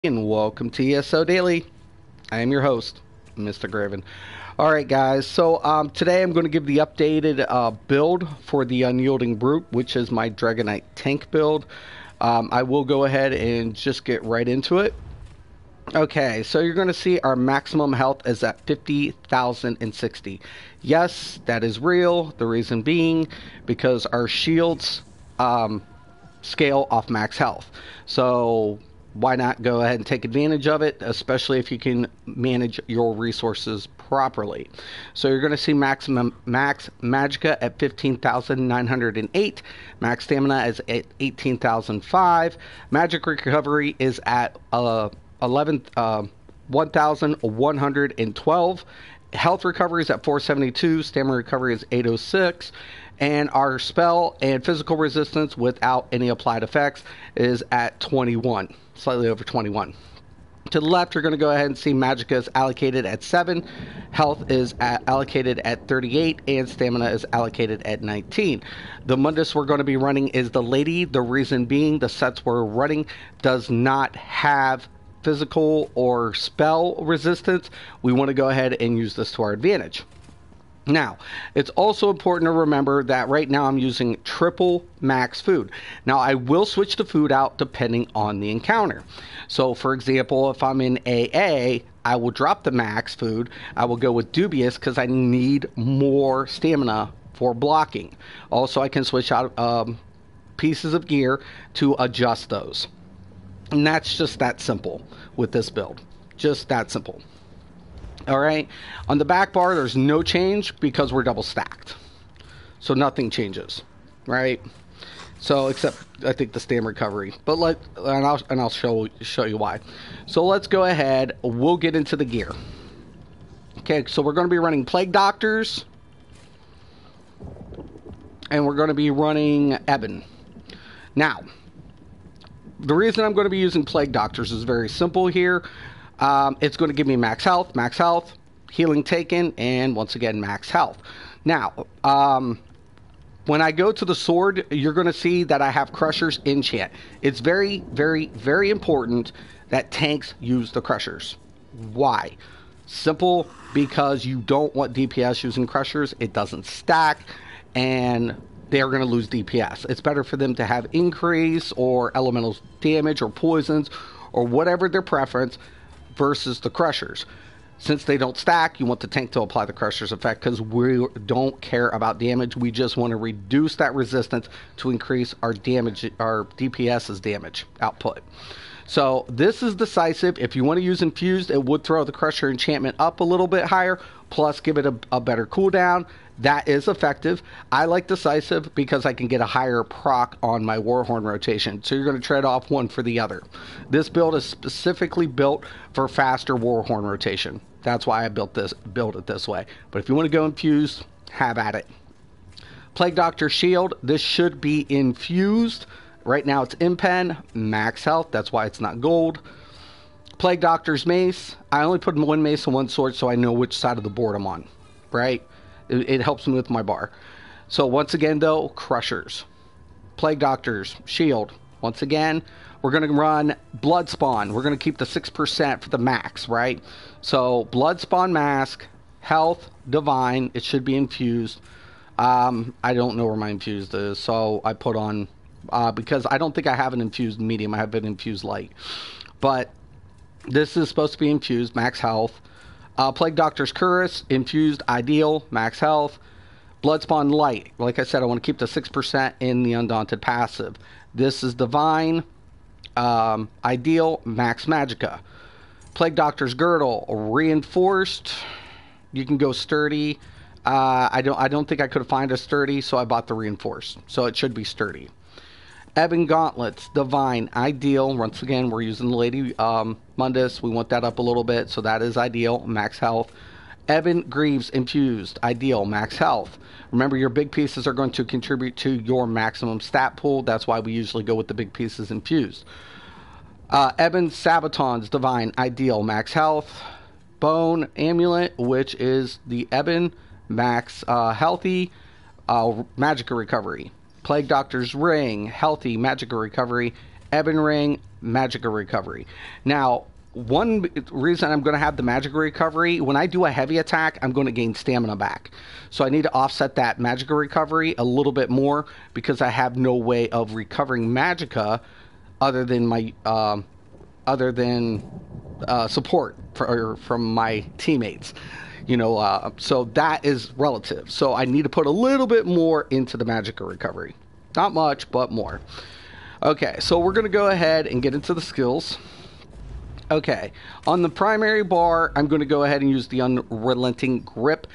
And welcome to ESO Daily. I am your host, Mr. Graven. Alright guys, so today I'm going to give the updated build for the Unyielding Brute, which is my Dragonknight tank build. I will go ahead and just get right into it. Okay, so you're going to see our maximum health is at 50,060. Yes, that is real. The reason being because our shields scale off max health. So why not go ahead and take advantage of it, especially if you can manage your resources properly. So you're going to see max magicka at 15,908, max stamina is at 18,005, magic recovery is at 1,112, health recovery is at 472, stamina recovery is 806, and our spell and physical resistance without any applied effects is at 21, slightly over 21. To the left, you're going to go ahead and see magicka is allocated at 7, health is allocated at 38, and stamina is allocated at 19. The Mundus we're going to be running is the Lady. The reason being the sets we're running does not have physical or spell resistance. We want to go ahead and use this to our advantage. Now, it's also important to remember that right now I'm using triple max food. Now, I will switch the food out depending on the encounter. So, for example, if I'm in AA, I will drop the max food. I will go with dubious because I need more stamina for blocking. Also, I can switch out pieces of gear to adjust those. And that's just that simple with this build. Just that simple. Alright, on the back bar there's no change because we're double stacked. So nothing changes, right? So except I think the stamina recovery. But I'll show you why. So let's go ahead, we'll get into the gear. Okay, so we're going to be running Plague Doctors. And we're going to be running Eben. Now, the reason I'm going to be using Plague Doctors is very simple here. It's going to give me max health, healing taken, and once again, max health. Now, when I go to the sword, you're going to see that I have Crushers enchant. It's very, very, very important that tanks use the Crushers. Why? Simple, because you don't want DPS using Crushers. It doesn't stack, and they're going to lose DPS. It's better for them to have increase or elemental damage or poisons or whatever their preference versus the Crushers. Since they don't stack, you want the tank to apply the Crushers effect because we don't care about damage. We just want to reduce that resistance to increase our damage, our DPS's damage output. So this is decisive. If you want to use infused, it would throw the Crusher enchantment up a little bit higher, plus give it a better cooldown. That is effective. I like decisive because I can get a higher proc on my Warhorn rotation. So you're going to trade off one for the other. This build is specifically built for faster Warhorn rotation. That's why I built it this way. But if you want to go infused, have at it. Plague Doctor Shield. This should be infused. Right now it's impen, max health. That's why it's not gold. Plague Doctor's Mace. I only put one mace and one sword so I know which side of the board I'm on. Right? It helps me with my bar. So once again though, Crushers. Plague Doctors, Shield. Once again, we're going to run Blood Spawn. We're going to keep the 6% for the max, right? So Blood Spawn Mask, Health, Divine. It should be infused. I don't know where my infused is, so I put on... because I don't think I have an infused medium. I have an infused light. But this is supposed to be infused, max health. Plague Doctor's Curse, infused, ideal, max health. Bloodspawn Light. Like I said, I want to keep the 6% in the Undaunted passive. This is Divine, ideal, max magicka. Plague Doctor's Girdle, reinforced. You can go sturdy. I don't think I could find a sturdy, so I bought the reinforced. So it should be sturdy. Ebon Gauntlets, Divine, ideal. Once again, we're using the Lady Mundus. We want that up a little bit, so that is ideal, max health. Ebon Greaves, infused, ideal, max health. Remember, your big pieces are going to contribute to your maximum stat pool. That's why we usually go with the big pieces infused. Ebon Sabatons, Divine, ideal, max health. Bone Amulet, which is the Ebon, max healthy, magicka recovery. Plague Doctor's Ring, healthy, magicka recovery, Ebon Ring, Magical Recovery. Now, one reason I'm going to have the Magical Recovery, when I do a heavy attack, I'm going to gain stamina back. So I need to offset that Magical Recovery a little bit more because I have no way of recovering Magicka other than my support from my teammates. So that is relative. So I need to put a little bit more into the Magical Recovery. Not much, but more. Okay, so we're going to go ahead and get into the skills. Okay, on the primary bar, I'm going to go ahead and use the Unrelenting Grip.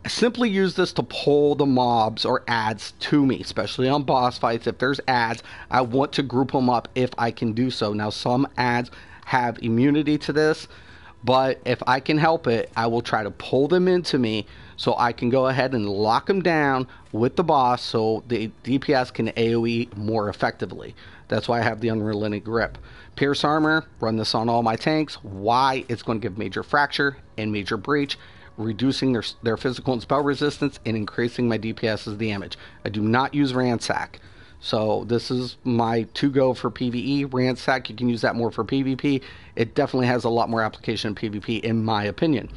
I simply use this to pull the mobs or adds to me, especially on boss fights. If there's adds, I want to group them up if I can do so. Now, some adds have immunity to this, but if I can help it, I will try to pull them into me so I can go ahead and lock them down with the boss so the DPS can AoE more effectively. That's why I have the Unrelenting Grip. Pierce Armor, run this on all my tanks. Why? It's going to give Major Fracture and Major Breach, reducing their physical and spell resistance and increasing my DPS's damage. I do not use Ransack. So this is my to-go for PvE. Ransack, you can use that more for PvP. It definitely has a lot more application in PvP, in my opinion.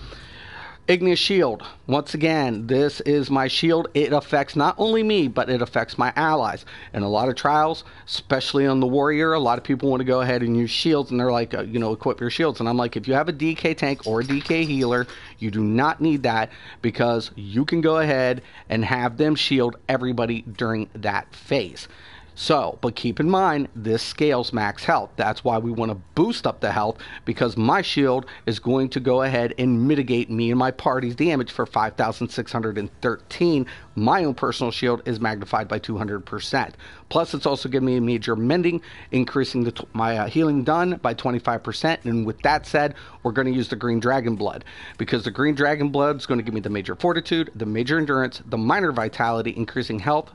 Igneous Shield. Once again, this is my shield. It affects not only me, but it affects my allies. In a lot of trials, especially on the warrior, a lot of people want to go ahead and use shields, and they're like, equip your shields. And I'm like, if you have a DK tank or a DK healer, you do not need that because you can go ahead and have them shield everybody during that phase. So, but keep in mind, this scales max health. That's why we want to boost up the health, because my shield is going to go ahead and mitigate me and my party's damage for 5,613. My own personal shield is magnified by 200%. Plus, it's also giving me a major mending, increasing my healing done by 25%. And with that said, we're going to use the Green Dragon Blood, because the Green Dragon Blood is going to give me the major fortitude, the major endurance, the minor vitality, increasing health,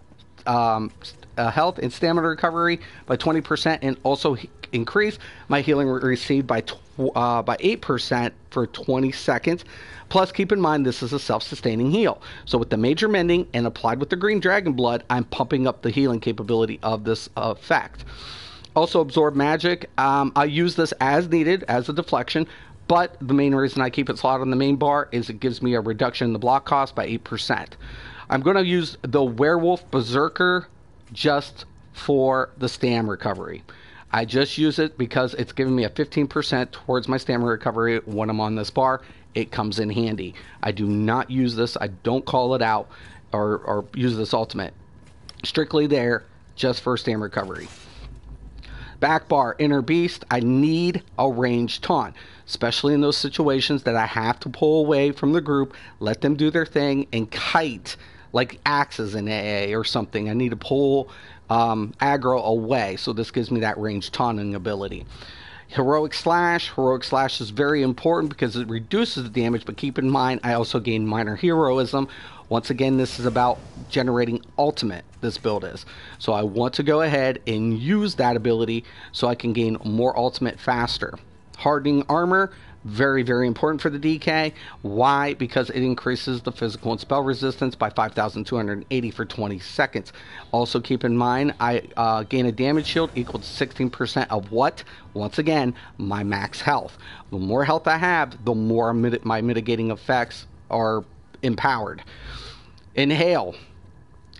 health and stamina recovery by 20%, and also increase my healing received by 8% for 20 seconds. Plus, keep in mind, this is a self-sustaining heal. So with the major mending and applied with the Green Dragon Blood, I'm pumping up the healing capability of this effect. Also, Absorb Magic. I use this as needed as a deflection, but the main reason I keep it slotted on the main bar is it gives me a reduction in the block cost by 8%. I'm going to use the Werewolf Berserker just for the stam recovery. I just use it because it's giving me a 15% towards my stamina recovery when I'm on this bar. It comes in handy. I do not use this. I don't call it out or use this ultimate. Strictly there just for stamina recovery. Back bar, Inner Beast. I need a ranged taunt, especially in those situations that I have to pull away from the group, let them do their thing, and kite like axes in AA or something. I need to pull aggro away, so this gives me that ranged taunting ability. Heroic Slash. Heroic Slash is very important because it reduces the damage, but keep in mind, I also gain minor heroism. Once again, this is about generating ultimate, this build is. So I want to go ahead and use that ability so I can gain more ultimate faster. Hardening Armor. Very, very important for the DK. Why? Because it increases the physical and spell resistance by 5,280 for 20 seconds. Also keep in mind, I gain a damage shield equal to 16% of what? Once again, my max health. The more health I have, the more my mitigating effects are empowered. Inhale.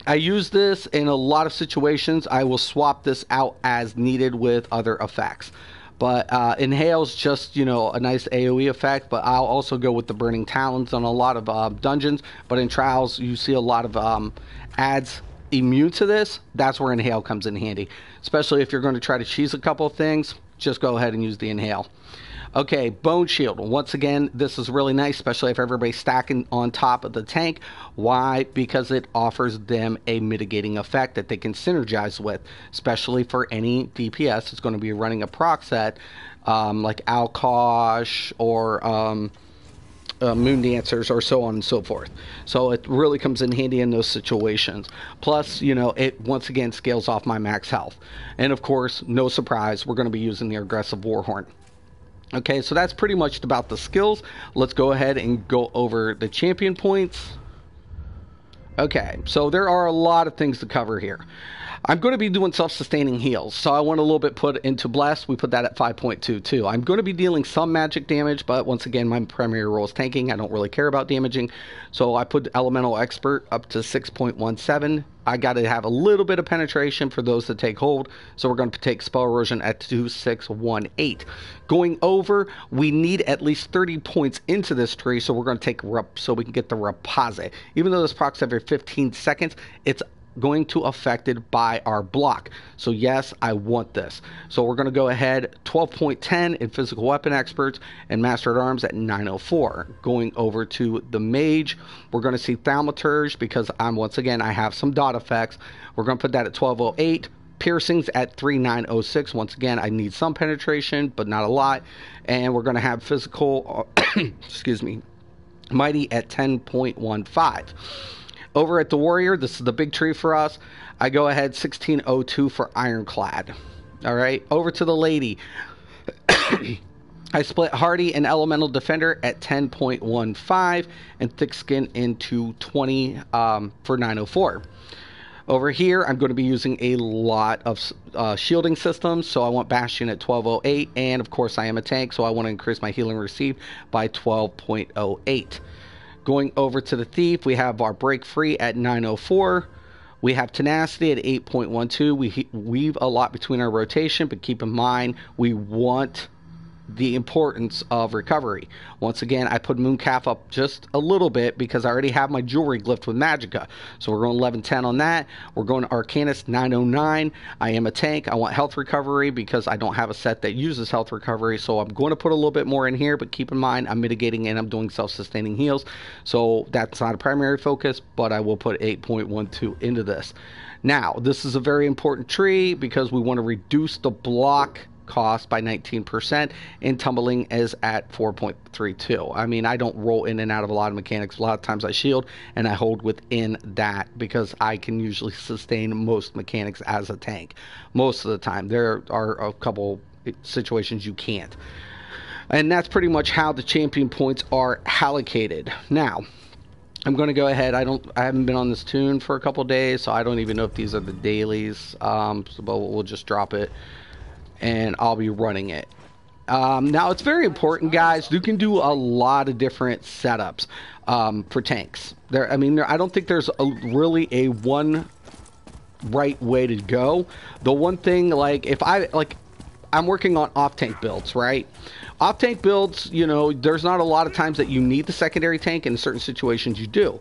I use this in a lot of situations. I will swap this out as needed with other effects. But Inhale's just, a nice AoE effect, but I'll also go with the Burning Talons on a lot of dungeons. But in trials, you see a lot of adds immune to this. That's where Inhale comes in handy. Especially if you're going to try to cheese a couple of things, just go ahead and use the Inhale. Okay, Bone Shield. Once again, this is really nice, especially if everybody's stacking on top of the tank. Why? Because it offers them a mitigating effect that they can synergize with, especially for any DPS that's going to be running a proc set, like Alkosh or Moon Dancers or so on and so forth. So it really comes in handy in those situations. Plus, it once again scales off my max health. And of course, no surprise, we're going to be using the Aggressive Warhorn. Okay, so that's pretty much about the skills. Let's go ahead and go over the champion points. Okay, so there are a lot of things to cover here. I'm going to be doing self-sustaining heals, so I want a little bit put into Bless. We put that at 5.22. I'm going to be dealing some magic damage, but once again, my primary role is tanking. I don't really care about damaging, so I put Elemental Expert up to 6.17. I got to have a little bit of penetration for those that take hold, so we're going to take Spell Erosion at 2618. Going over, we need at least 30 points into this tree, so we're going to take so we can get the Reposit. Even though this procs every 15 seconds, it's going to affected by our block. So yes, I want this. So we're going to go ahead 12.10 in physical weapon experts and master at arms at 904. Going over to the mage, we're going to see thaumaturge because once again I have some dot effects. We're going to put that at 1208. Piercings at 3906. Once again, I need some penetration, but not a lot. And we're going to have physical excuse me, mighty at 10.15. Over at the warrior, this is the big tree for us. I go ahead 1602 for ironclad. All right, over to the lady. I split hardy and elemental defender at 10.15 and thick skin into 20 for 904. Over here, I'm going to be using a lot of shielding systems, so I want Bastion at 1208, and of course I am a tank, so I want to increase my healing received by 12.08. Going over to the thief, we have our break free at 904. We have tenacity at 8.12. We weave a lot between our rotation, but keep in mind we want the importance of recovery. Once again, I put Mooncalf up just a little bit because I already have my jewelry glyphed with Magicka. So we're going 1110 on that. We're going Arcanist 909. I am a tank. I want health recovery because I don't have a set that uses health recovery. So I'm going to put a little bit more in here, but keep in mind I'm mitigating and I'm doing self-sustaining heals. So that's not a primary focus, but I will put 8.12 into this. Now, this is a very important tree because we want to reduce the block cost by 19%, and tumbling is at 4.32. I mean, I don't roll in and out of a lot of mechanics. A lot of times I shield and I hold within that because I can usually sustain most mechanics as a tank. Most of the time. There are a couple situations you can't. And that's pretty much how the champion points are allocated. Now, I'm going to go ahead. I haven't been on this tune for a couple days, so I don't even know if these are the dailies. But we'll just drop it and I'll be running it. Now, it's very important, guys. You can do a lot of different setups for tanks. I don't think there's really a one right way to go. The one thing, I'm working on off-tank builds, right? Off-tank builds, there's not a lot of times that you need the secondary tank. In certain situations, you do.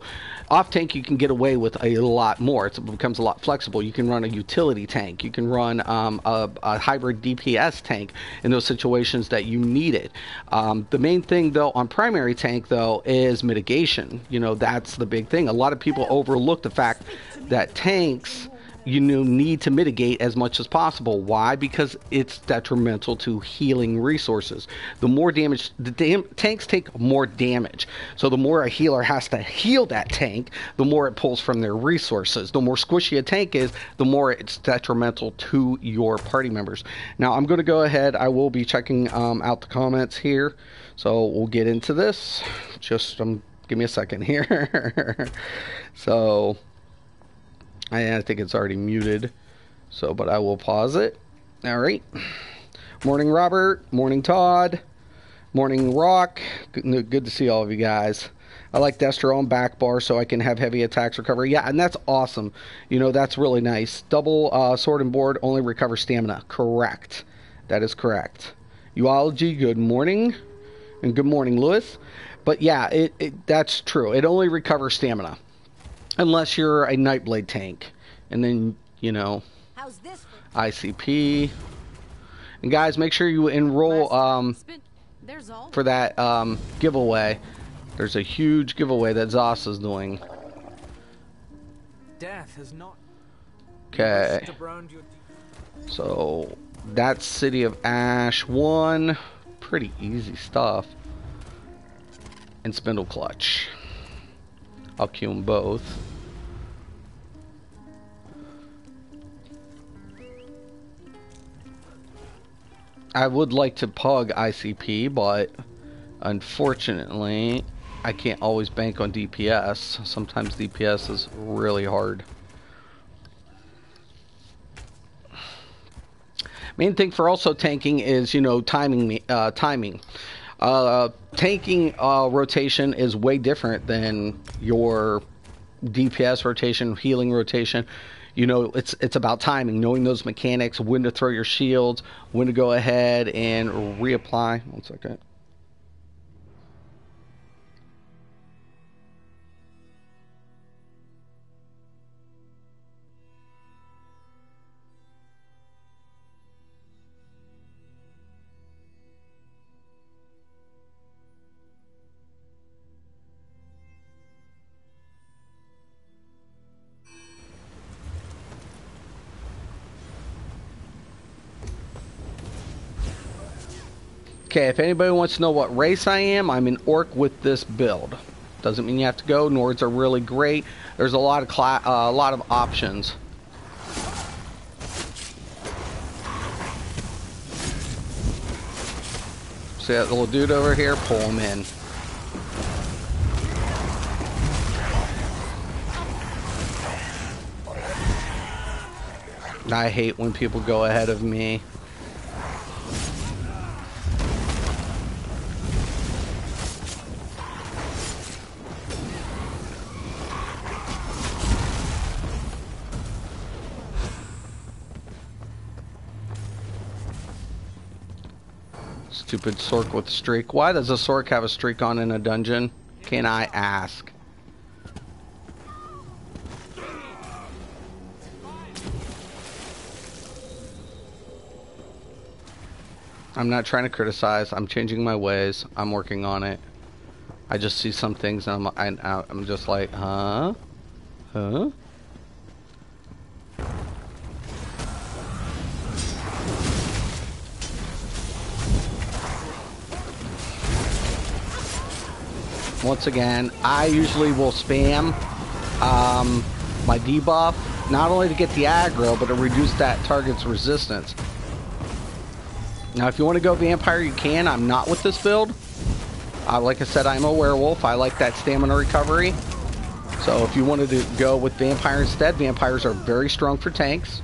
Off-tank, you can get away with a lot more. It becomes a lot flexible. You can run a utility tank. You can run a hybrid DPS tank in those situations that you need it. The main thing, though, on primary tank, though, is mitigation. That's the big thing. A lot of people overlook the fact that tanks need to mitigate as much as possible. Why? Because it's detrimental to healing resources. The more damage, tanks take more damage. So the more a healer has to heal that tank, the more it pulls from their resources. The more squishy a tank is, the more it's detrimental to your party members. Now, I'm going to go ahead. I will be checking out the comments here. So we'll get into this. Just give me a second here. So I think it's already muted, but I will pause it. All right. Morning, Robert. Morning, Todd. Morning, Rock. Good to see all of you guys. I like Destro on back bar so I can have heavy attacks recovery. Yeah, and that's awesome. That's really nice. Double sword and board only recover stamina. Correct. That is correct. Uology, good morning. And good morning, Lewis. But yeah, that's true. It only recovers stamina. Unless you're a Nightblade tank. And then, how's this ICP. And guys, make sure you enroll for that giveaway. There's a huge giveaway that Zoss is doing. Death has not. Okay. So, that's City of Ash 1. Pretty easy stuff. And Spindle Clutch. I'll queue them both. I would like to pug ICP, but unfortunately, I can't always bank on DPS. Sometimes DPS is really hard. Main thing for also tanking is, you know, timing. Tanking rotation is way different than your DPS rotation, healing rotation. You know, it's about timing, knowing those mechanics, when to throw your shields, when to go ahead and reapply. 1 second. Okay, if anybody wants to know what race I am, I'm an orc with this build. Doesn't mean you have to go. Nords are really great. There's a lot of options. See that little dude over here? Pull him in. I hate when people go ahead of me. Stupid Sork with streak. Why does a Sork have a streak on in a dungeon? Can I ask? I'm not trying to criticize. I'm changing my ways. I'm working on it. I just see some things and I'm just like, huh? Huh? Once again, I usually will spam my debuff, not only to get the aggro, but to reduce that target's resistance. Now, if you want to go vampire, you can. I'm not with this build. Like I said, I'm a werewolf. I like that stamina recovery. So if you wanted to go with vampire instead, vampires are very strong for tanks.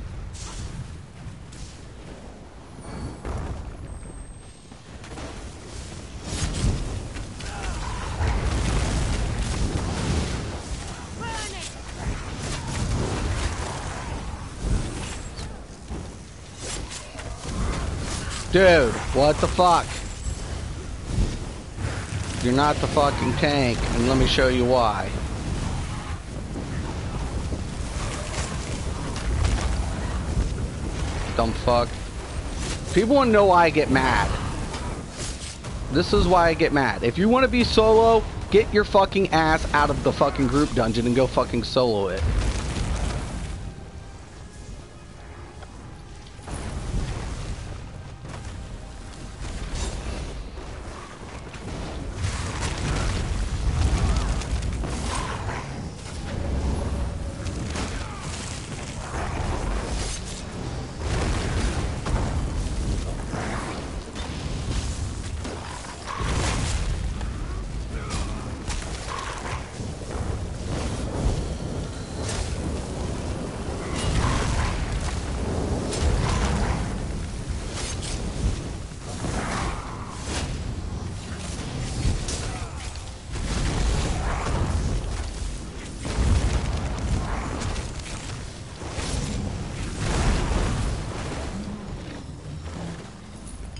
Dude, what the fuck? You're not the fucking tank, and let me show you why. Dumb fuck. People want to know why I get mad. This is why I get mad. If you want to be solo, get your fucking ass out of the fucking group dungeon and go fucking solo it.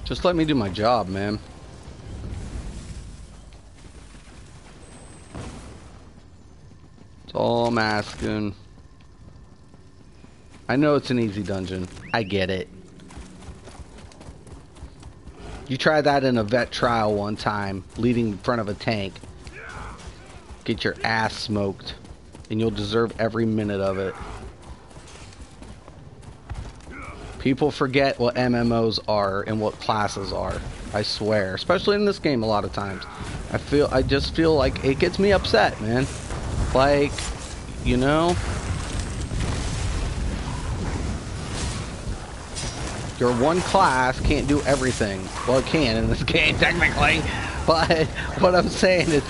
Just let me do my job, man. That's all I'm asking. I know it's an easy dungeon. I get it. You try that in a vet trial one time, leading in front of a tank. Get your ass smoked. And you'll deserve every minute of it. People forget what MMOs are and what classes are. I swear. Especially in this game a lot of times. I just feel like it gets me upset, man. Like, you know, your one class can't do everything. Well, it can in this game, technically. But what I'm saying is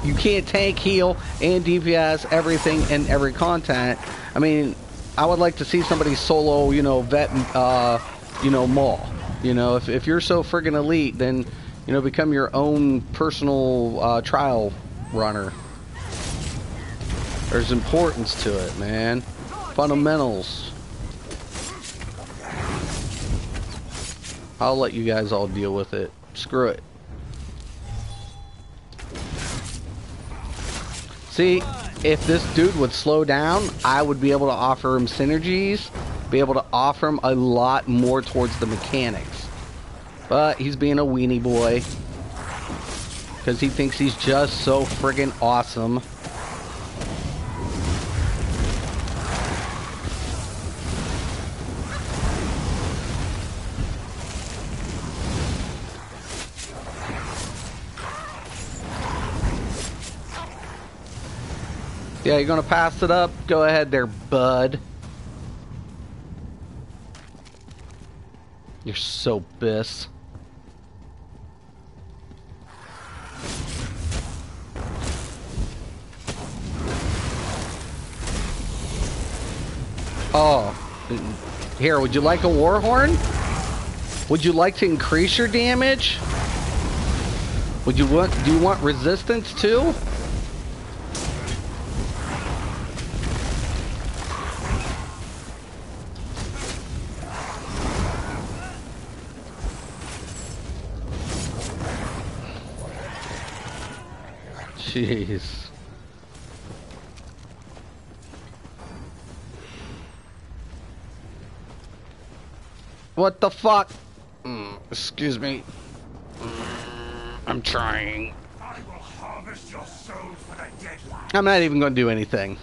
you can't tank, heal, and DPS everything in every content. I mean, I would like to see somebody solo, you know, vet you know, maul. You know, if you're so friggin' elite, then, you know, become your own personal trial runner. There's importance to it, man. Fundamentals. I'll let you guys all deal with it. Screw it. See, if this dude would slow down, I would be able to offer him synergies, be able to offer him a lot more towards the mechanics. But he's being a weenie boy because he thinks he's just so friggin' awesome. Yeah, you're gonna pass it up? Go ahead there, bud. You're so biss. Oh, here, would you like a war horn? Would you like to increase your damage? Do you want resistance too? Jeez. What the fuck? Excuse me. I'm trying. I will harvest your soul for the deadline. I'm not even going to do anything.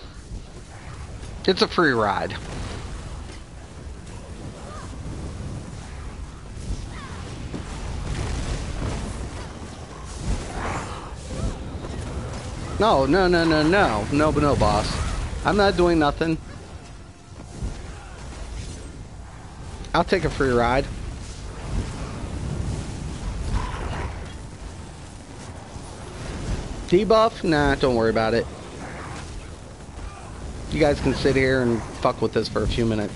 It's a free ride. No, no, boss. I'm not doing nothing. I'll take a free ride. Debuff? Nah, don't worry about it. You guys can sit here and fuck with this for a few minutes.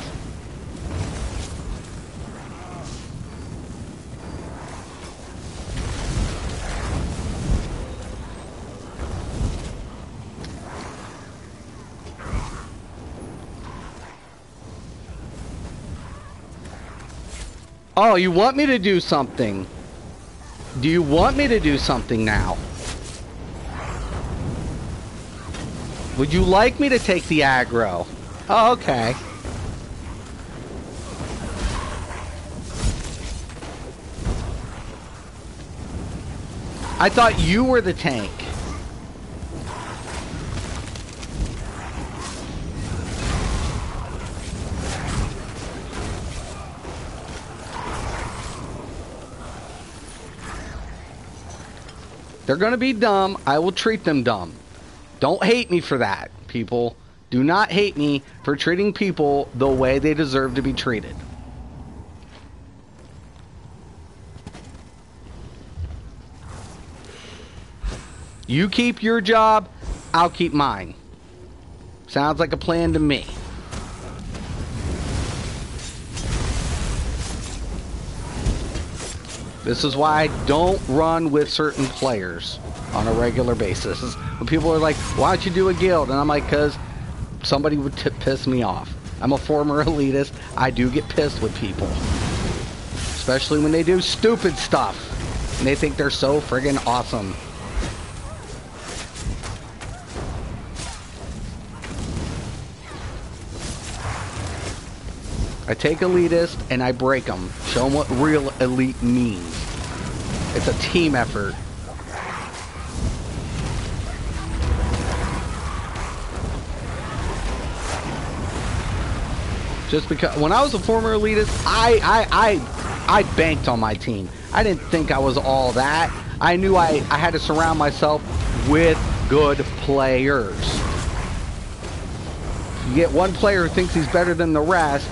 Oh, you want me to do something? Do you want me to do something now? Would you like me to take the aggro? Oh, okay. I thought you were the tank. They're gonna be dumb. I will treat them dumb. Don't hate me for that, people. Do not hate me for treating people the way they deserve to be treated. You keep your job, I'll keep mine. Sounds like a plan to me. This is why I don't run with certain players on a regular basis. When people are like, why don't you do a guild? And I'm like, because somebody would piss me off. I'm a former elitist. I do get pissed with people. Especially when they do stupid stuff. And they think they're so friggin' awesome. I take elitists and I break them. Show them what real elite means. It's a team effort. Just because when I was a former elitist, I banked on my team. I didn't think I was all that. I knew I had to surround myself with good players. You get one player who thinks he's better than the rest,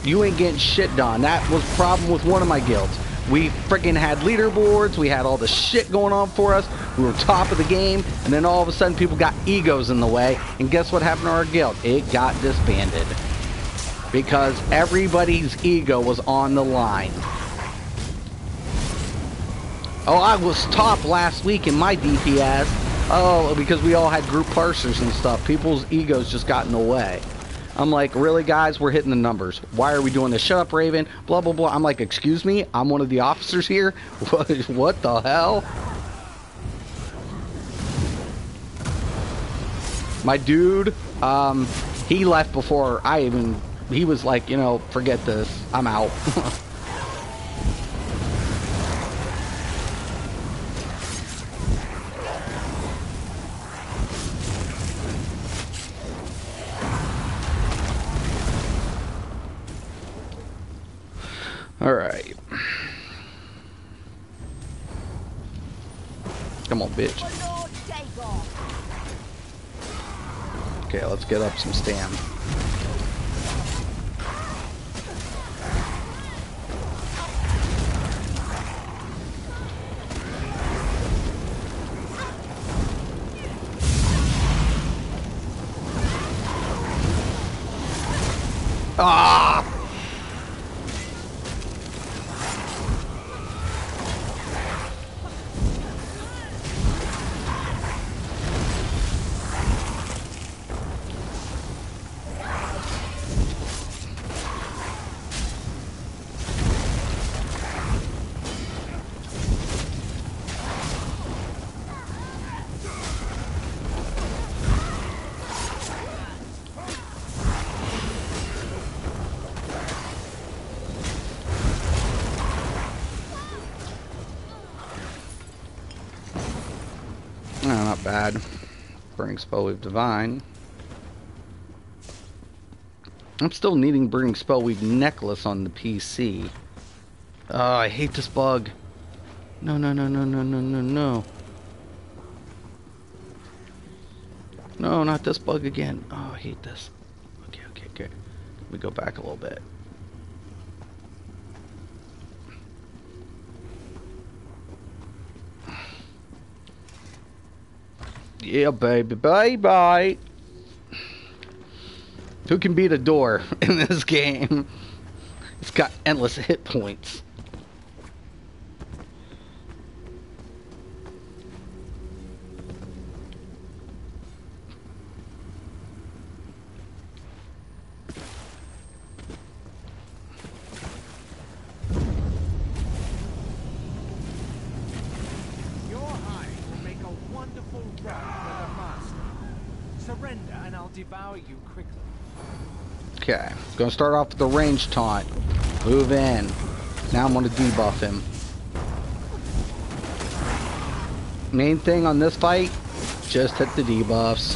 you ain't getting shit done. That was the problem with one of my guilds. We freaking had leaderboards, we had all the shit going on for us, we were top of the game, and then all of a sudden people got egos in the way, and guess what happened to our guild? It got disbanded. because everybody's ego was on the line. Oh, I was top last week in my DPS. Oh, because we all had group parsers and stuff. People's egos just got in the way. I'm like, really, guys? We're hitting the numbers. Why are we doing this? Shut up, Raven. Blah, blah, blah. I'm like, excuse me? I'm one of the officers here? What the hell? My dude, he left before I even... He was like, you know, forget this. I'm out. Alright. Come on, bitch. Okay, let's get up some stam. Ah! No, not bad. Burning Spellweave Divine. I'm still needing Burning Spellweave Necklace on the PC. Oh, I hate this bug. No, no, no, no, no, no, no, no. No, not this bug again. Oh, I hate this. Okay, okay, okay. Let me go back a little bit. Yeah, baby, bye-bye. Who can beat a door in this game? It's got endless hit points. Devour you quickly. Okay, gonna start off with the range taunt. Move in. Now I'm gonna debuff him. Main thing on this fight, just hit the debuffs.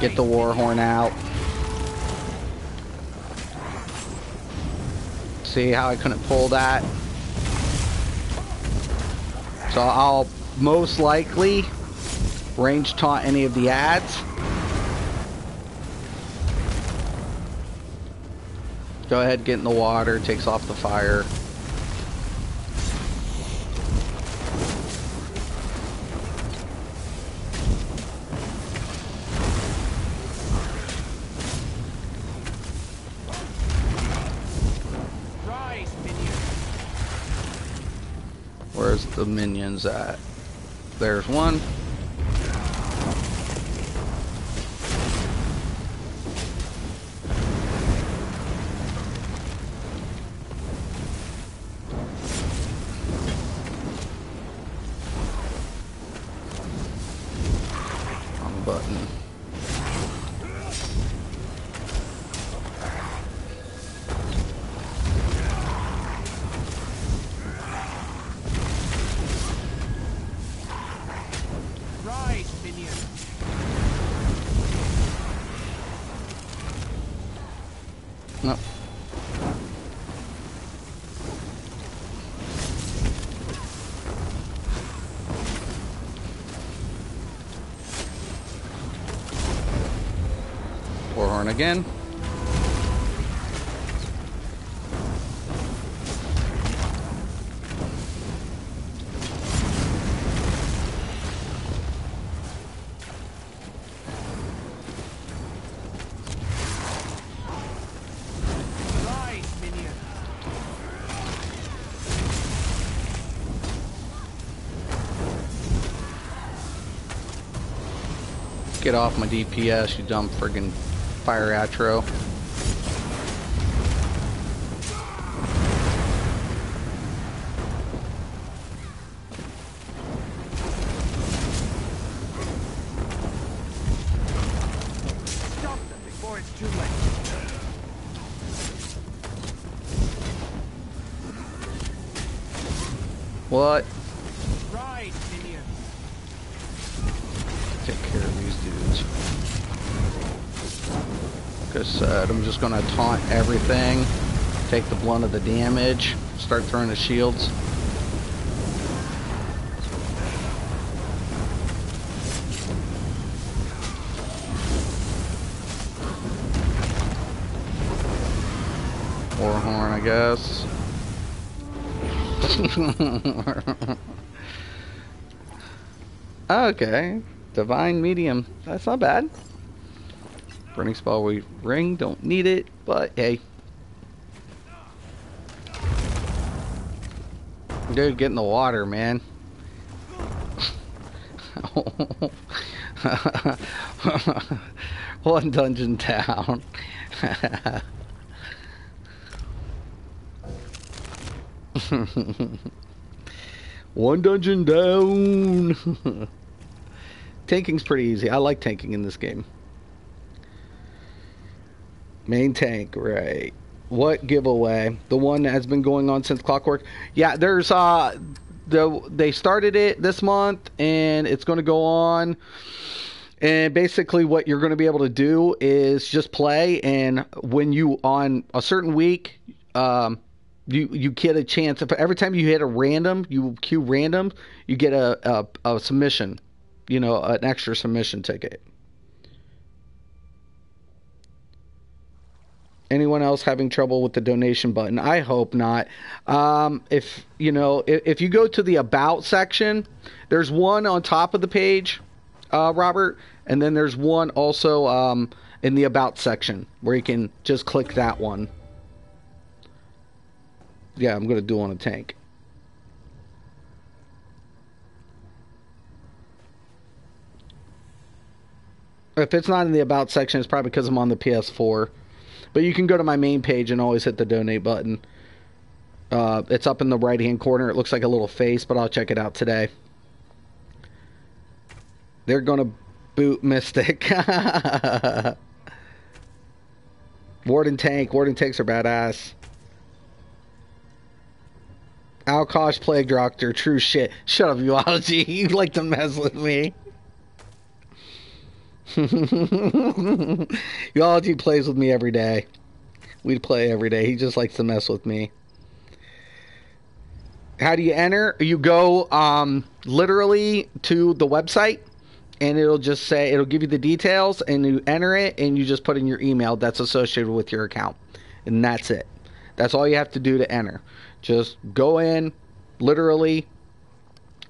Get the Warhorn out. See how I couldn't pull that? So I'll most likely range taunt any of the ads. Go ahead, get in the water, takes off the fire. Rise, minions. Where's the minions at? There's one. Button. Rise, minion. Nope. Warhorn again. Get off my DPS, you dumb friggin' fire atro. Stop them before it's too late. What? Rise, minions. Take care of these dudes. Like I said, I'm just gonna taunt everything, take the blunt of the damage, start throwing the shields. Warhorn, I guess. Okay, divine medium. That's not bad. Burning spell we ring, don't need it, but hey. Dude, get in the water, man. One dungeon down. One dungeon down. Tanking's pretty easy. I like tanking in this game. Main tank, right. What giveaway? The one that has been going on since Clockwork? Yeah, there's they started it this month and it's going to go on. And basically what you're going to be able to do is just play, and when you on a certain week, you get a chance. If every time you hit a random, you queue random, you get a submission, you know, an extra submission ticket. Anyone else having trouble with the donation button? I hope not. If you know, if you go to the about section, there's one on top of the page, Robert, and then there's one also in the about section where you can just click that one. Yeah, I'm gonna do on a tank. If it's not in the about section, it's probably because I'm on the PS4. But you can go to my main page and always hit the donate button. It's up in the right hand corner. It looks like a little face, but I'll check it out today. They're gonna boot Mystic. Warden tanks are badass. Alkosh Plague Doctor, true shit. Shut up, Uology. You like to mess with me. Uology plays with me every day. We play every day. He just likes to mess with me. How do you enter? You go literally to the website, and it'll just say, it'll give you the details, and you enter it, and you just put in your email that's associated with your account. And that's it. That's all you have to do to enter. Just go in, literally,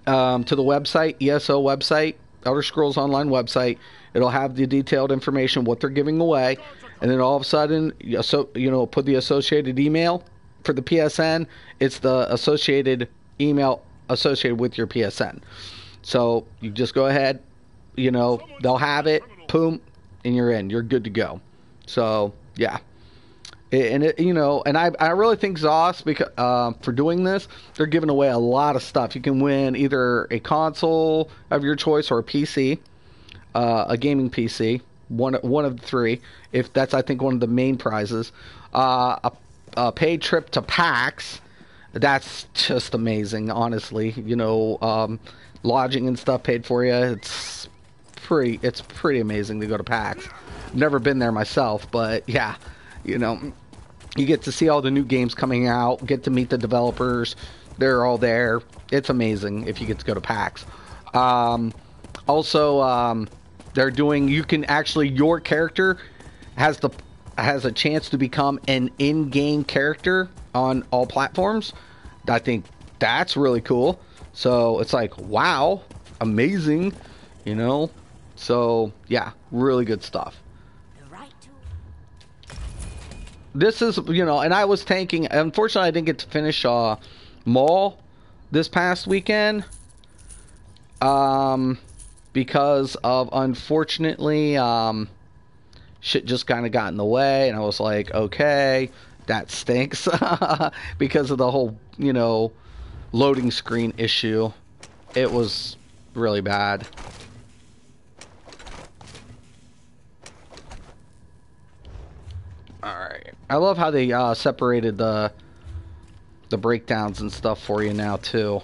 to the website, ESO website, Elder Scrolls Online website. It'll have the detailed information, what they're giving away, and then all of a sudden, put the associated email for the PSN. It's the associated email associated with your PSN. So you just go ahead, they'll have it, boom, and you're in. You're good to go. So yeah. And I really think ZOS, because for doing this, they're giving away a lot of stuff. You can win either a console of your choice or a PC, a gaming PC, one of the three. If that's, I think, one of the main prizes. A paid trip to PAX. That's just amazing, honestly. Lodging and stuff paid for you. It's pretty amazing to go to PAX. Never been there myself, but yeah. You get to see all the new games coming out, get to meet the developers. They're all there. It's amazing if you get to go to PAX. They're doing, your character has a chance to become an in-game character on all platforms. I think that's really cool. So it's like, wow, amazing, So yeah, really good stuff. This is, and I was tanking. Unfortunately, I didn't get to finish Maul this past weekend. because of, unfortunately, shit just kind of got in the way, and I was like, okay, that stinks. Because of the whole, loading screen issue. It was really bad. Alright. I love how they separated the breakdowns and stuff for you now, too.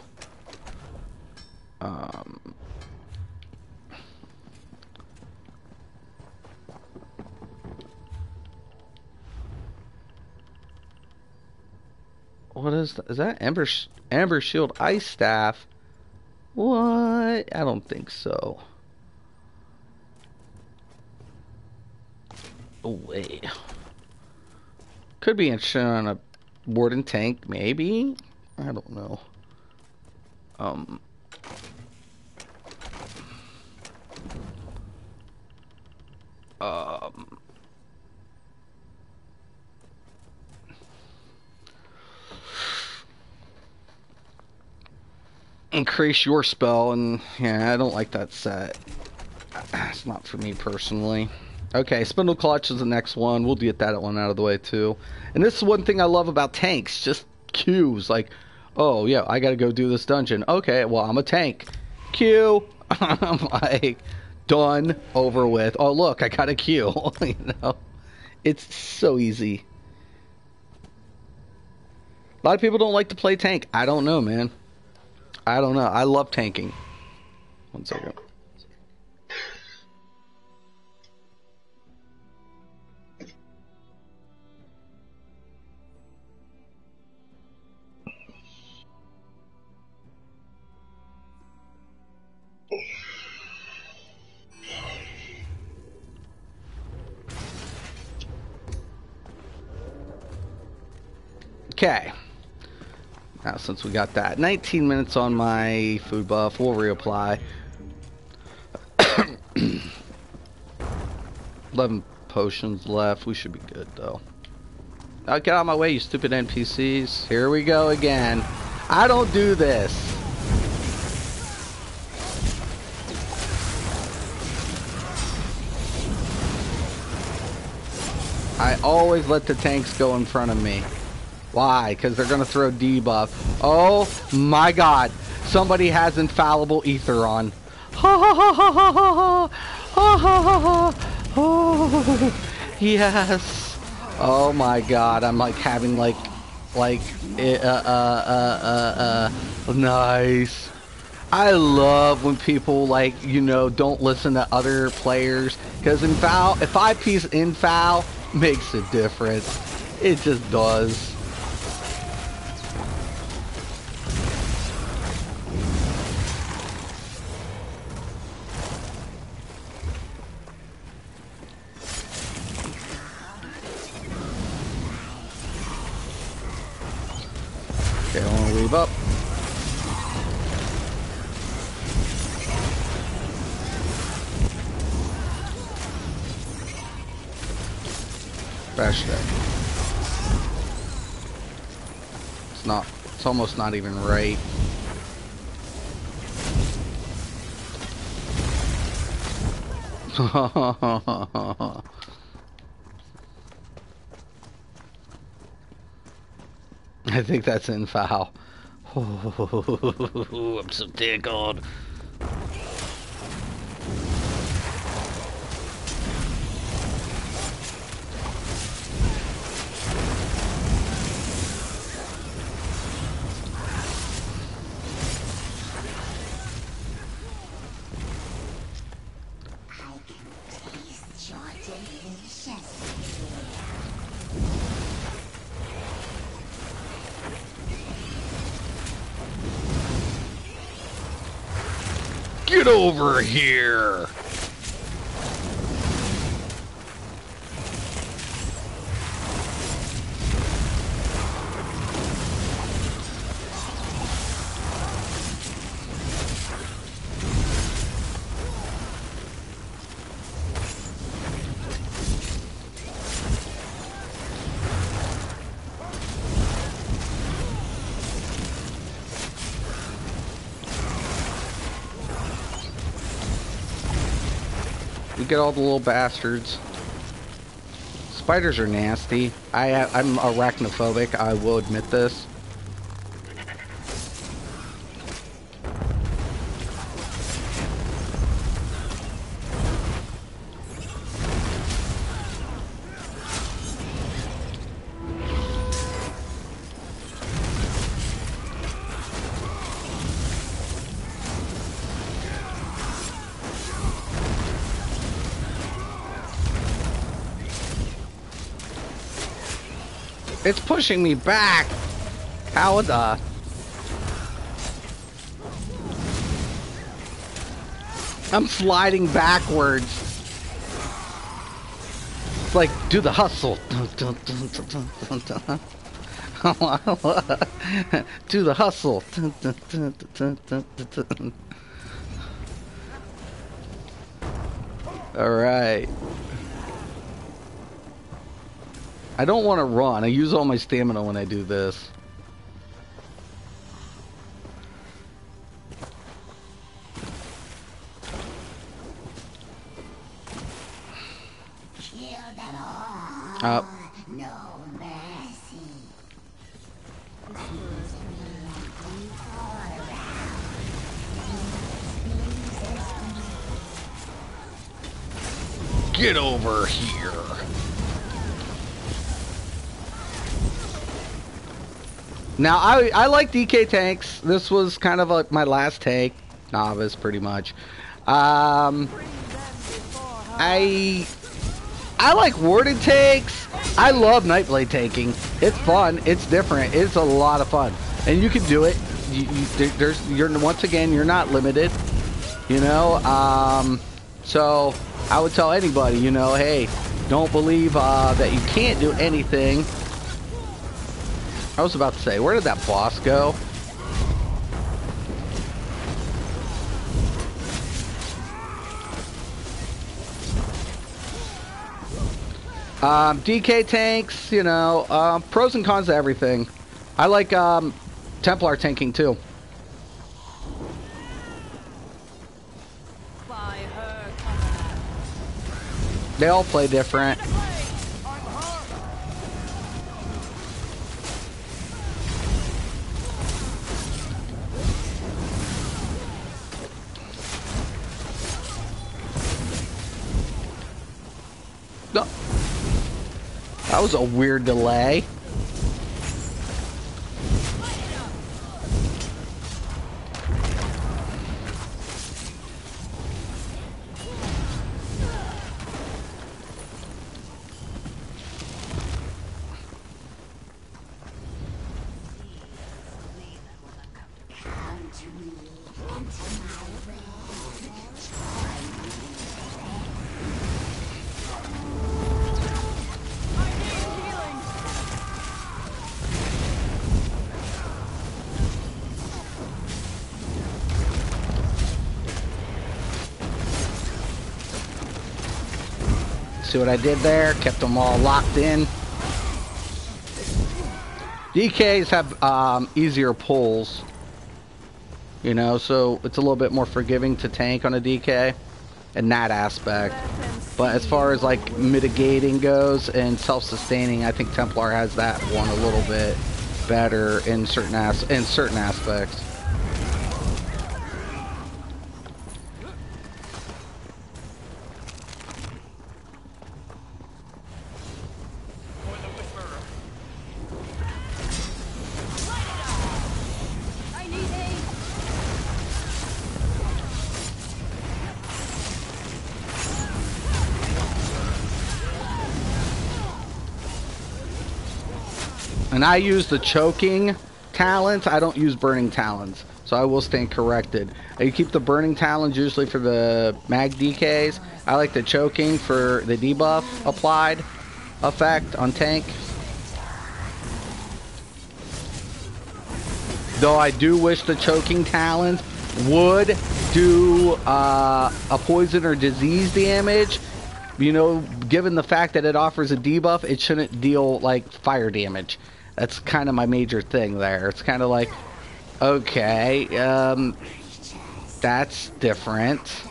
What is that? Is that Amber Shield Ice Staff? What? I don't think so. Oh, wait. Could be interesting on a Warden tank, maybe? I don't know. Increase your spell, and yeah, I don't like that set. It's not for me personally. Okay, Spindle Clutch is the next one. We'll get that one out of the way too. And this is one thing I love about tanks, just queues. Like, oh yeah, I gotta go do this dungeon. Okay, well, I'm a tank. Queue. I'm like, done, over with. Oh look, I got a queue. It's so easy. A lot of people don't like to play tank. I don't know, man. I don't know. I love tanking. One second. Okay. Now, since we got that, 19 minutes on my food buff, we'll reapply. 11 potions left. We should be good, though. Now, get out of my way, you stupid NPCs. Here we go again. I don't do this. I always let the tanks go in front of me. Why? Because they're going to throw debuff. Oh my god. Somebody has infallible ether on. Ha ha ha ha ha ha ha ha ha. Oh, yes. Oh my god. I'm like having like nice. I love when people don't listen to other players, because if 5-piece infal makes a difference. It just does. Okay, I want to weave up. Bash that. It's almost not even right. I think that's in foul. I'm so tickled. Get over here! We get all the little bastards. Spiders are nasty. I'm arachnophobic, I will admit this. It's pushing me back! How the... I'm sliding backwards. It's like, do the hustle. Do the hustle. Alright. I don't want to run. I use all my stamina when I do this. No mercy. Get over here. Now, I like DK tanks. This was kind of like my last take. Novice, pretty much. I like warded takes. I love Nightblade taking. It's fun. It's different. It's a lot of fun. And you can do it. You're once again, you're not limited. You know? So, I would tell anybody, you know, hey, don't believe that you can't do anything. I was about to say, where did that boss go? DK tanks, you know, pros and cons to everything. I like Templar tanking too. They all play different. No. That was a weird delay. See what I did there? Kept them all locked in. DKs have easier pulls, you know, so it's a little bit more forgiving to tank on a DK in that aspect. But as far as like mitigating goes and self-sustaining, I think Templar has that one a little bit better in certain aspects. And I use the choking talents. I don't use burning talents. So I will stand corrected. You keep the burning talents usually for the mag DKs. I like the choking for the debuff applied effect on tank. Though I do wish the choking talent would do a poison or disease damage. You know, given the fact that it offers a debuff, it shouldn't deal like fire damage. That's kind of my major thing there. It's kind of like, okay, that's different.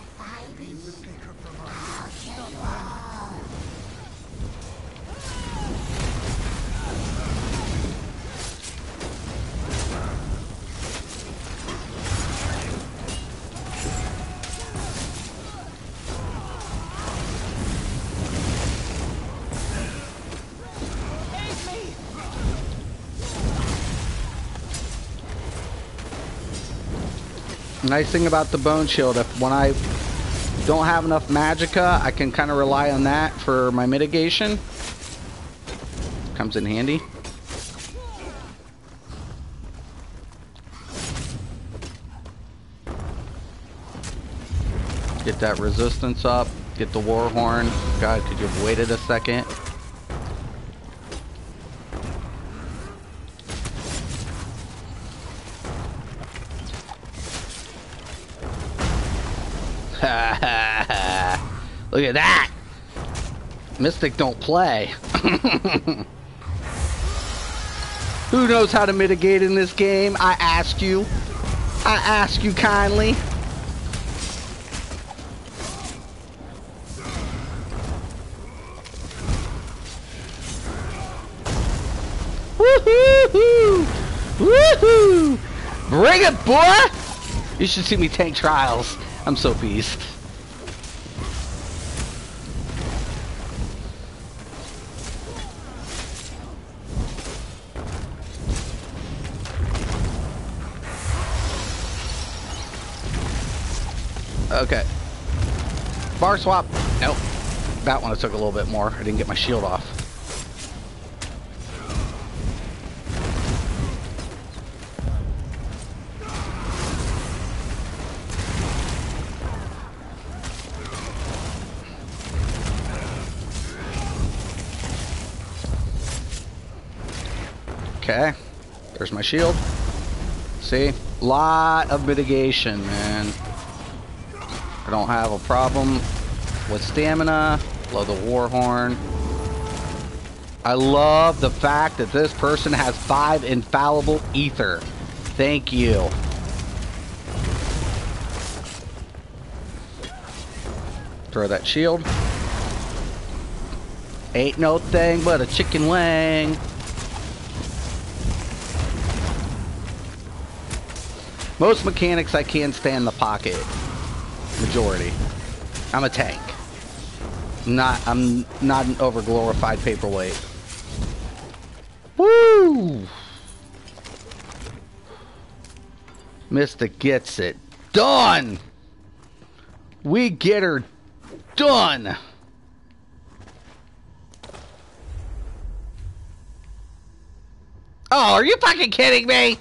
Nice thing about the bone shield, if when I don't have enough magicka, I can kind of rely on that for my mitigation. Comes in handy. Get that resistance up. Get the war horn. God, could you have waited a second? Look at that! Mystic don't play. Who knows how to mitigate in this game? I ask you. I ask you kindly. Woohoo! Woohoo! Bring it, boy! You should see me tank trials. I'm so beast. Okay. Bar swap. Nope. That one I took a little bit more. I didn't get my shield off. Okay. There's my shield. See? Lot of mitigation, man. I don't have a problem with stamina. Love the war horn. I love the fact that this person has 5 infallible ether. Thank you. Throw that shield. Ain't no thing but a chicken wing. Most mechanics I can stand the pocket. Majority. I'm a tank. I'm not an overglorified paperweight. Woo! Mystic gets it done. We get her done. Oh, are you fucking kidding me?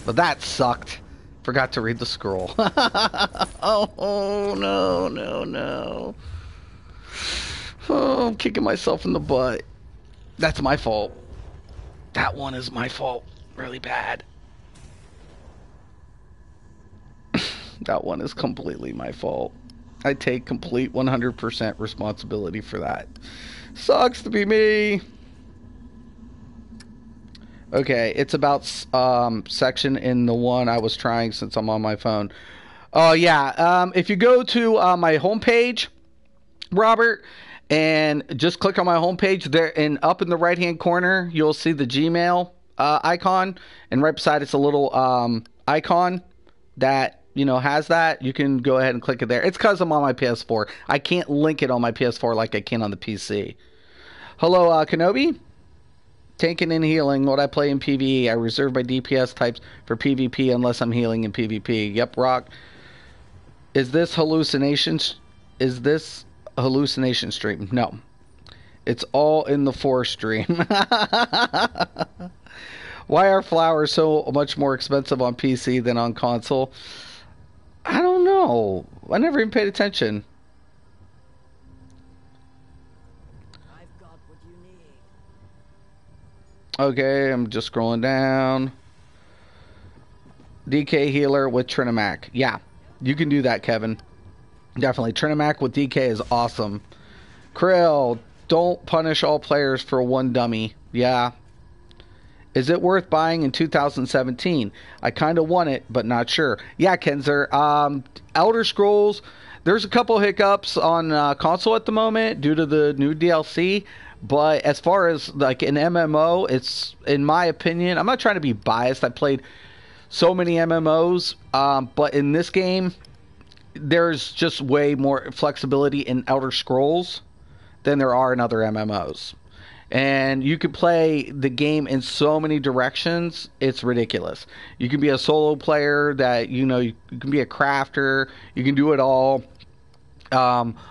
But that sucked. Forgot to read the scroll. Oh, no, no, no. Oh, I'm kicking myself in the butt. That's my fault. That one is my fault. Really bad. That one is completely my fault. I take complete 100% responsibility for that. Sucks to be me. Okay, it's about section in the one I was trying since I'm on my phone. Oh, yeah. If you go to my homepage, Robert, and just click on my homepage there, and up in the right-hand corner, you'll see the Gmail icon, and right beside it's a little icon that, you know, has that. You can go ahead and click it there. It's because I'm on my PS4. I can't link it on my PS4 like I can on the PC. Hello, Kenobi. Tanking and healing, what I play in PvE. I reserve my DPS types for PvP unless I'm healing in PvP. Yep, Rock. Is this hallucinations? Is this a hallucination stream? No. It's all in the 4 stream. Why are flowers so much more expensive on PC than on console? I don't know. I never even paid attention. Okay, I'm just scrolling down. DK healer with Trinimac. Yeah, you can do that, Kevin. Definitely. Trinimac with DK is awesome. Krill, don't punish all players for one dummy. Yeah. Is it worth buying in 2017? I kind of want it, but not sure. Yeah, Kenzer. Elder Scrolls, there's a couple hiccups on console at the moment due to the new DLC. But as far as like an MMO, it's, in my opinion, I'm not trying to be biased. I played so many MMOs, but in this game, there's just way more flexibility in Elder Scrolls than there are in other MMOs. And you can play the game in so many directions, it's ridiculous. You can be a solo player that, you can be a crafter, you can do it all.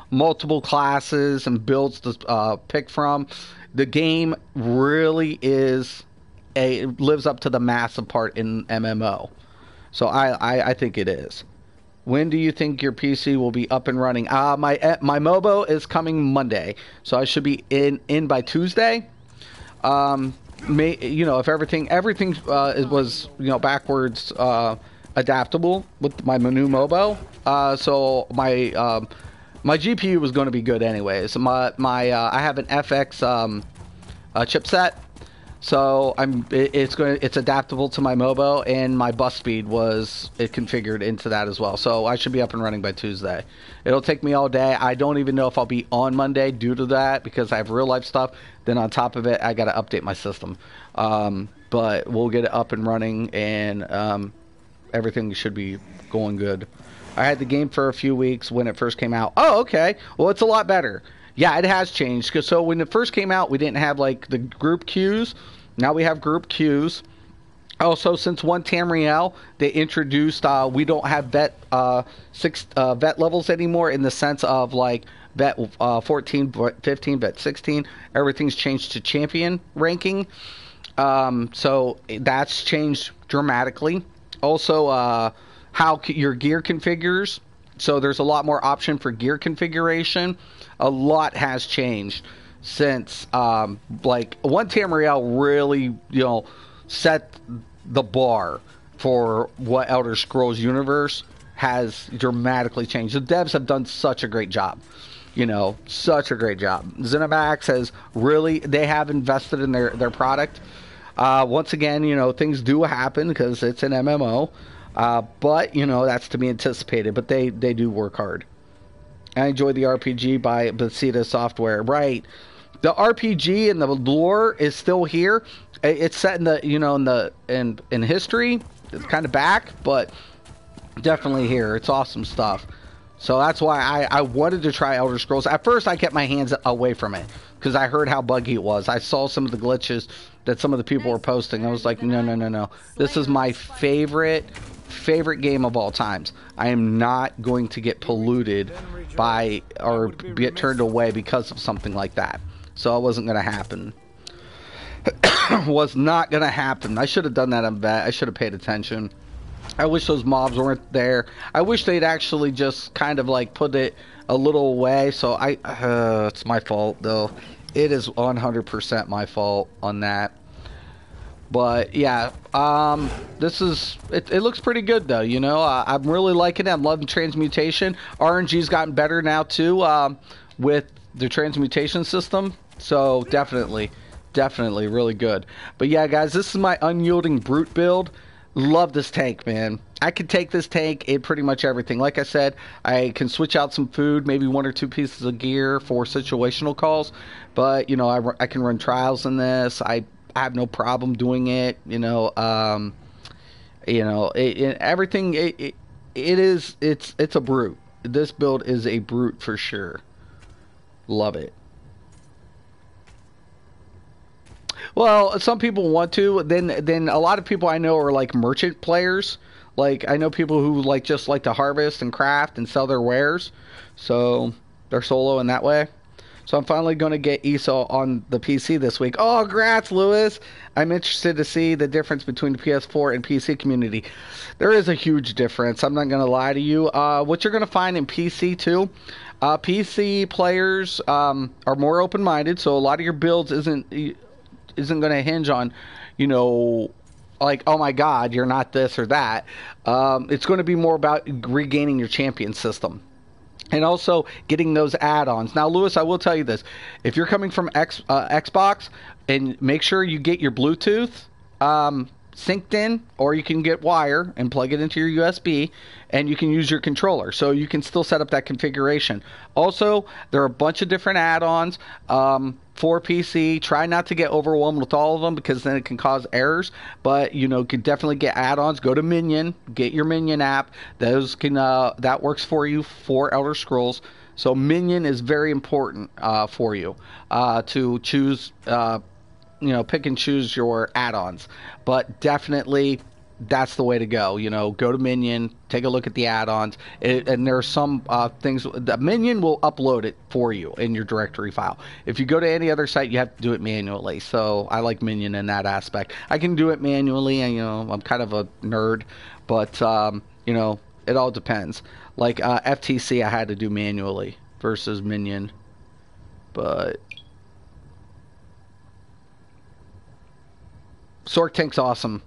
Multiple classes and builds to pick from. The game really lives up to the massive part in MMO. So I think it is. When do you think your PC will be up and running? My MOBO is coming Monday, so I should be in by Tuesday. If everything was backwards adaptable with my new MOBO, so my GPU was going to be good anyways. I have an FX chipset. So it's adaptable to my MOBO, and my bus speed was configured into that as well. So I should be up and running by Tuesday. It'll take me all day. I don't even know if I'll be on Monday due to that, because I have real life stuff. Then on top of it, I got to update my system. But we'll get it up and running, and everything should be going good. I had the game for a few weeks when it first came out. Oh, okay. Well, it's a lot better. Yeah, it has changed. So when it first came out, we didn't have like the group queues. Now we have group queues. Also, since one Tamriel, they introduced we don't have vet vet levels anymore, in the sense of like vet 14, 15, vet 16. Everything's changed to champion ranking. So that's changed dramatically. Also, how your gear configures. So there's a lot more option for gear configuration. A lot has changed since like one Tamriel really set the bar for what Elder Scrolls universe has dramatically changed. The devs have done such a great job. Such a great job. ZeniMax has they have invested in their product. Once again, things do happen because it's an MMO. But that's to be anticipated, but they do work hard. I enjoy the RPG by Bethesda Software. Right. The RPG and the lore is still here. It's set in the in history. It's kind of back, but definitely here. It's awesome stuff. So that's why I wanted to try Elder Scrolls. At first, I kept my hands away from it because I heard how buggy it was. I saw some of the glitches that some of the people were posting. I was like, no. This is my favorite game of all times. I am not going to get polluted by or get turned away because of something like that. So it wasn't going to happen. Was not going to happen. I should have done that on vet. I should have paid attention. I wish those mobs weren't there. I wish they'd actually just kind of like put it a little away. So it's my fault though. It is 100% my fault on that. But yeah, it looks pretty good though. I'm really liking it. I'm loving transmutation. RNG's gotten better now too, with the transmutation system. So definitely really good. But yeah, guys, this is my Unyielding Brute build. Love this tank, man. I can take this tank in pretty much everything. Like I said, I can switch out some food, maybe 1 or 2 pieces of gear for situational calls. But I can run trials in this. I have no problem doing it. Everything. It's a brute. This build is a brute for sure. Love it. Well, some people want to. Then a lot of people I know are like merchant players. Like I know people who just like to harvest and craft and sell their wares. So they're solo in that way. So I'm finally going to get ESO on the PC this week. Oh, congrats, Lewis. I'm interested to see the difference between the PS4 and PC community. There is a huge difference. I'm not going to lie to you. What you're going to find in PC too, PC players are more open-minded. So a lot of your builds isn't going to hinge on, like, oh my God, you're not this or that. It's going to be more about regaining your champion system. And also getting those add-ons. Now, Lewis, I will tell you this. If you're coming from Xbox, and make sure you get your Bluetooth synced in, or you can get wire and plug it into your USB, and you can use your controller. So you can still set up that configuration. Also, there are a bunch of different add-ons for PC. Try not to get overwhelmed with all of them because then it can cause errors. But, you can definitely get add-ons. Go to Minion. Get your Minion app. Those can that works for you for Elder Scrolls. So minion is very important for you to choose, pick and choose your add-ons. But definitely that's the way to go. Go to minion, take a look at the add-ons, and there are some things. The minion will upload it for you in your directory file. If you go to any other site, you have to do it manually. So I like minion in that aspect. I can do it manually, and I'm kind of a nerd, but it all depends. Like FTC, I had to do manually versus minion, but Sork Tank's awesome.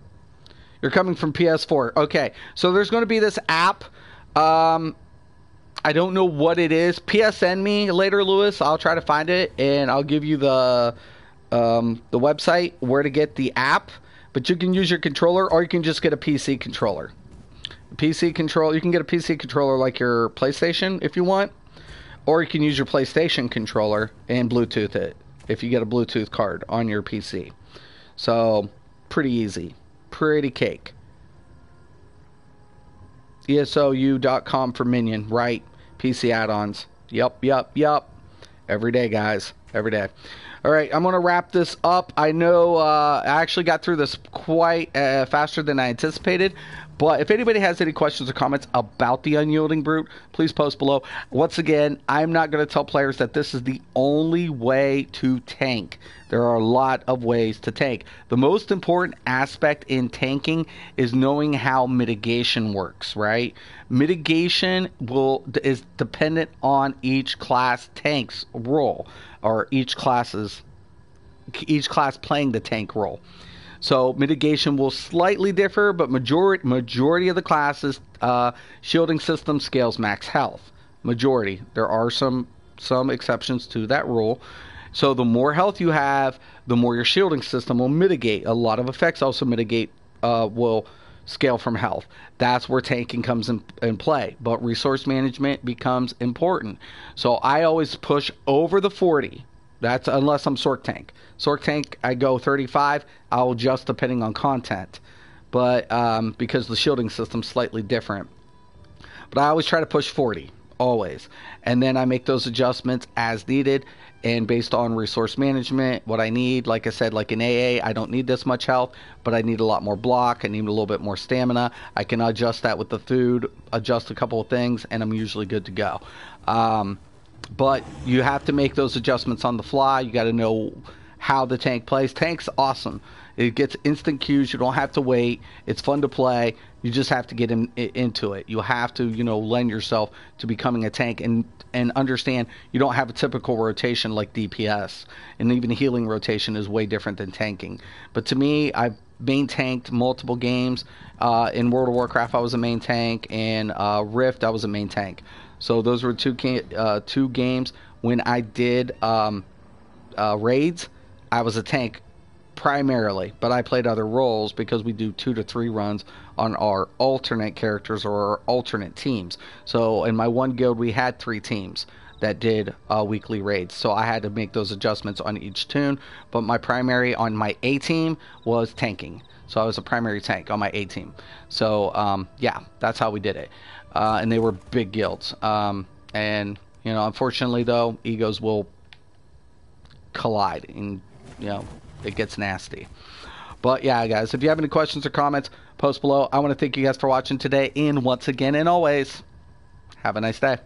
You're coming from PS4. Okay, so there's going to be this app. I don't know what it is. PSN me later, Lewis. I'll try to find it, and I'll give you the website where to get the app. But you can use your controller, or you can just get a PC controller. PC control. You can get a PC controller like your PlayStation if you want, or you can use your PlayStation controller and Bluetooth it if you get a Bluetooth card on your PC. So pretty easy. Pretty cake. ESOU.com for Minion, right? PC add-ons. Yup. Every day, guys. Every day. All right, I'm going to wrap this up. I know I actually got through this quite faster than I anticipated. But if anybody has any questions or comments about the Unyielding Brute, please post below. Once again, I'm not going to tell players that this is the only way to tank. There are a lot of ways to tank. The most important aspect in tanking is knowing how mitigation works, right? Mitigation is dependent on each class tank's role, or each class playing the tank role. So mitigation will slightly differ, but majority of the classes shielding system scales max health. Majority. There are some exceptions to that rule. So the more health you have, the more your shielding system will mitigate. A lot of effects also will scale from health. That's where tanking comes in play. But resource management becomes important. So I always push over the 40. That's unless I'm Sork Tank. Sork Tank, I go 35. I'll adjust depending on content. But because the shielding system's slightly different. But I always try to push 40. Always. And then I make those adjustments as needed. And based on resource management, what I need, like I said, like in AA, I don't need this much health, but I need a lot more block. I need a little bit more stamina. I can adjust that with the food, adjust a couple of things, and I'm usually good to go. But you have to make those adjustments on the fly. You got to know how the tank plays. Tank's awesome. It gets instant Qs. You don't have to wait. It's fun to play. You just have to get into it. You have to, lend yourself to becoming a tank and understand you don't have a typical rotation like DPS. And even healing rotation is way different than tanking. But to me, I've main tanked multiple games. In World of Warcraft, I was a main tank. And Rift, I was a main tank. So those were two games. When I did raids, I was a tank primarily, but I played other roles because we do 2 to 3 runs on our alternate characters or our alternate teams. So in my one guild, we had 3 teams that did weekly raids. So I had to make those adjustments on each tune. But my primary on my A team was tanking. So I was a primary tank on my A team. So yeah, that's how we did it. And they were big guilds. And unfortunately though, egos will collide, and it gets nasty. But yeah, guys, if you have any questions or comments, post below. I want to thank you guys for watching today, and once again and always, have a nice day.